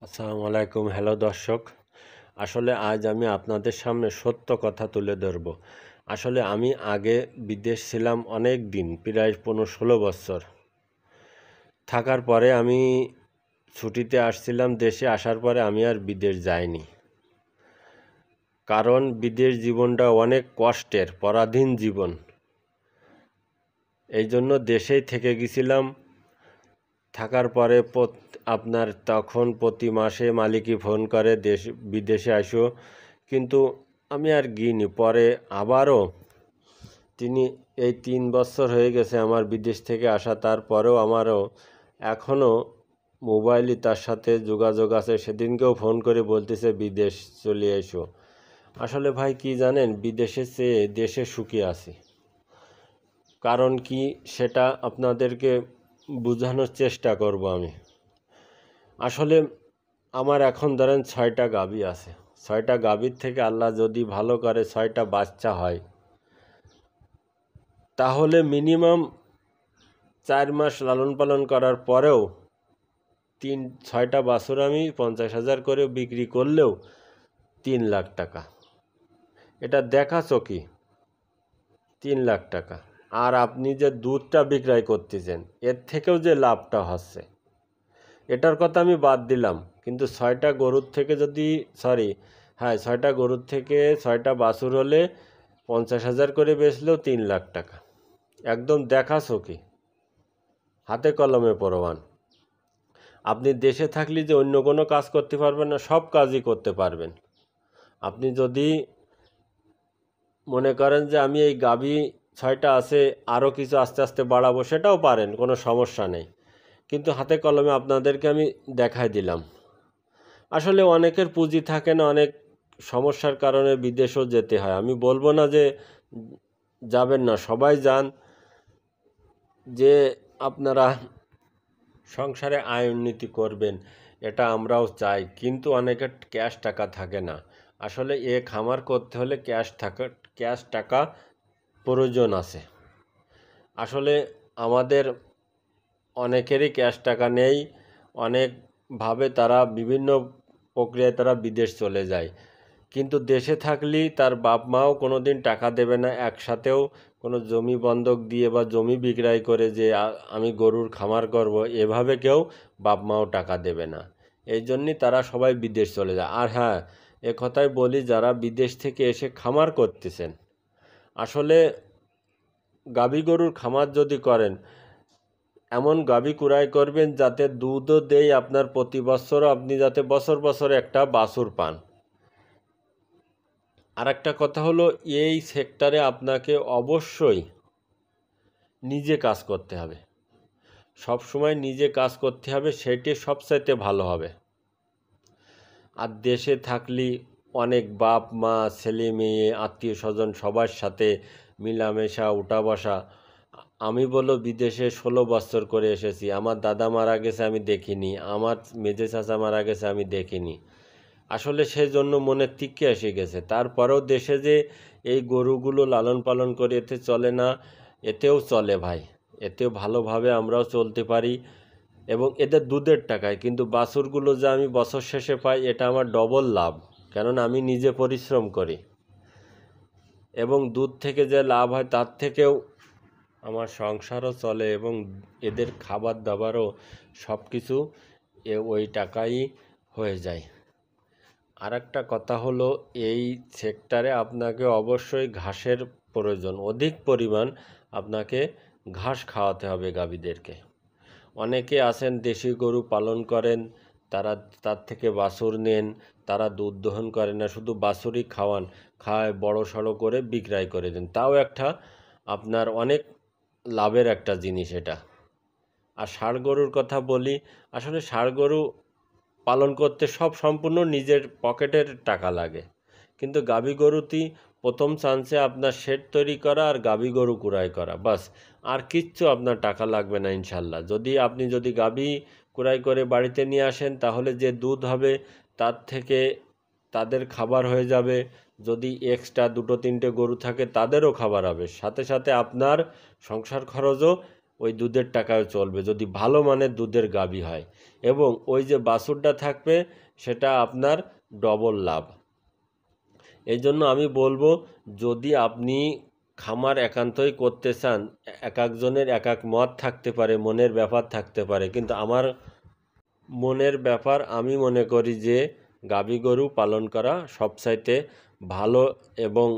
আসসালামু আলাইকুম। হ্যালো দর্শক, আসলে আজ আমি আপনাদের সামনে সত্য কথা তুলে ধরব। আসলে আমি আগে বিদেশ ছিলাম অনেক দিন, প্রায় 15-16 বছর থাকার পরে আমি ছুটিতে আসছিলাম দেশে। আসার পরে আমি আর বিদেশ যাইনি, কারণ বিদেশ জীবনটা অনেক কষ্টের, পরাধীন জীবন। এই জন্য দেশেই থেকে গেছিলাম। থাকার পরে আপনার তখন প্রতি মাসে মালিকই ফোন করে বিদেশে আসো, কিন্তু আমি আর গিয়েনি। পরে আবারও তিনি এই 3 বছর হয়ে গেছে আমার বিদেশ থেকে আসা, তারপরেও আমারও এখনও মোবাইলই তার সাথে যোগাযোগ আছে। সেদিনকেও ফোন করে বলতেছে বিদেশ চলে এসো। আসলে ভাই কি জানেন, বিদেশে চেয়ে দেশে সুখী আছি। কারণ কি সেটা আপনাদেরকে বোঝানোর চেষ্টা করব আমি। আসলে আমার এখন ধরেন 6টা গাভী আছে। 6টা গাভীর থেকে আল্লাহ যদি ভালো করে 6টা বাচ্চা হয়, তাহলে মিনিমাম 4 মাস লালন পালন করার পরেও 6টা বাছুর আমি 50,000 করে বিক্রি করলেও 3 লাখ টাকা। এটা দেখা চকি 3 লাখ টাকা। আর আপনি যে দুধটা বিক্রয় করতেছেন, এর থেকেও যে লাভটা হচ্ছে, এটার কথা আমি বাদ দিলাম। কিন্তু 6টা গরুর থেকে যদি হ্যাঁ, 6টা গরুর থেকে 6টা বাছুর হলে 50,000 করে বেচলেও 3 লাখ টাকা। একদম দেখা চকি, হাতে কলমে প্রমাণ। আপনি দেশে থাকলে যে অন্য কোনো কাজ করতে পারবেন না, সব কাজই করতে পারবেন। আপনি যদি মনে করেন যে আমি এই গাভী 6টা আছে, আরও কিছু আস্তে আস্তে বাড়াবো, সেটাও পারেন, কোনো সমস্যা নেই। কিন্তু হাতে কলমে আপনাদেরকে আমি দেখাই দিলাম। আসলে অনেকের পুঁজি থাকে না, অনেক সমস্যার কারণে বিদেশেও যেতে হয়। আমি বলবো না যে যাবেন না, সবাই যান, যে আপনারা সংসারে আয় উন্নতি করবেন, এটা আমরাও চাই। কিন্তু অনেকের ক্যাশ টাকা থাকে না। আসলে খামার করতে হলে ক্যাশ টাকা প্রয়োজন আছে। আসলে আমাদের অনেকেরই ক্যাশ টাকা নেই। অনেকভাবে তারা বিভিন্ন প্রক্রিয়ায় তারা বিদেশ চলে যায়। কিন্তু দেশে থাকলেই তার বাপ মাও কোনো দিন টাকা দেবে না একসাথেও, কোনো জমি বন্ধক দিয়ে বা জমি বিক্রয় করে যে আমি গরুর খামার করব, এভাবে কেউ বাপ মাও টাকা দেবে না। এই জন্যই তারা সবাই বিদেশ চলে যায়। আর হ্যাঁ, এ কথাই বলি, যারা বিদেশ থেকে এসে খামার করতেছেন, আসলে গাভী গরুর খামার যদি করেন, এমন গাভী কুড়াই করবেন যাতে দুধও দেয় আপনার প্রতি বছরও, আপনি যাতে বছর বছর একটা বাছুর পান। আর একটা কথা হলো, এই সেক্টরে আপনাকে অবশ্যই নিজে কাজ করতে হবে। সব সময় নিজে কাজ করতে হবে, সেটি সবচাইতে ভালো হবে। আর দেশে থাকলে অনেক বাপ মা ছেলে মেয়ে আত্মীয় স্বজন সবার সাথে মিলামেশা উঠা বসা। আমি বলো বিদেশে 16 বছর করে এসেছি। আমার দাদা মারা গেছে আমি দেখিনি, আমার মেজে চাচা মারা গেছে আমি দেখিনি। আসলে সেই জন্য মনের তিক্কে এসে গেছে। তারপরেও দেশে যে এই গরুগুলো লালন পালন করে, এতে চলে না? এতেও চলে ভাই, এতেও ভালোভাবে আমরাও চলতে পারি এবং এদের দুধের টাকায়। কিন্তু বাছুরগুলো যে আমি বছর শেষে পাই, এটা আমার ডবল লাভ, কেননা আমি নিজে পরিশ্রম করি এবং দুধ থেকে যে লাভ হয় তার থেকেও আমার সংসারও চলে এবং এদের খাবার দাবারও সব কিছু ওই টাকাই হয়ে যায়। আর একটা কথা হলো, এই সেক্টরে আপনাকে অবশ্যই ঘাসের প্রয়োজন, অধিক পরিমাণ আপনাকে ঘাস খাওয়াতে হবে গাভীদেরকে। অনেকে আছেন দেশি গরু পালন করেন, তারা তার থেকে বাছুর নেন, তারা দুধ দহন করে না, শুধু বাছুরই খাওয়ায় বড় সড়ো করে বিক্রয় করে দেন। তাও একটা আপনার অনেক লাভের একটা জিনিস এটা। আর ষাঁড় গরুর কথা বলি, আসলে ষাঁড় গরু পালন করতে সব সম্পূর্ণ নিজের পকেটের টাকা লাগে। কিন্তু গাভী গরুতেই প্রথম চান্সে আপনার শেড তৈরি করা আর গাভী গরু কুড়াই করা, বাস। আর কিচ্ছু আপনার টাকা লাগবে না ইনশাল্লাহ। আপনি যদি গাভী কুড়াই করে বাড়িতে নিয়ে আসেন, তাহলে যে দুধ হবে তার থেকে তাদের খাবার হয়ে যাবে। যদি এক্সট্রা 2-3টে গরু থাকে, তাদেরও খাবার হবে। সাথে সাথে আপনার সংসার খরচও ওই দুধের টাকাও চলবে যদি ভালো মানের দুধের গাভী হয়, এবং ওই যে বাছুরটা থাকবে সেটা আপনার ডবল লাভ। এই জন্য আমি বলবো, যদি আপনি খামার একান্তই করতে চান, এক একজনের এক এক মত থাকতে পারে, মনের ব্যাপার থাকতে পারে, কিন্তু আমার মনের ব্যাপার, আমি মনে করি যে গাভী গরু পালন করা সবচাইতে ভালো এবং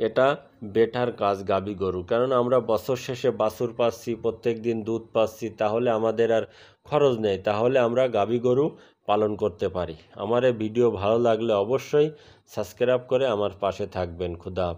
এটা বেটার কাজ গাভী গরু। কারণ আমরা বছর শেষে বাছুর পাচ্ছি, প্রত্যেক দিন দুধ পাচ্ছি, তাহলে আমাদের আর খরচ নেই, তাহলে আমরা গাভী গরু পালন করতে পারি। আমার এই ভিডিও ভালো লাগলে অবশ্যই সাবস্ক্রাইব করে আমার পাশে থাকবেন। খুদা।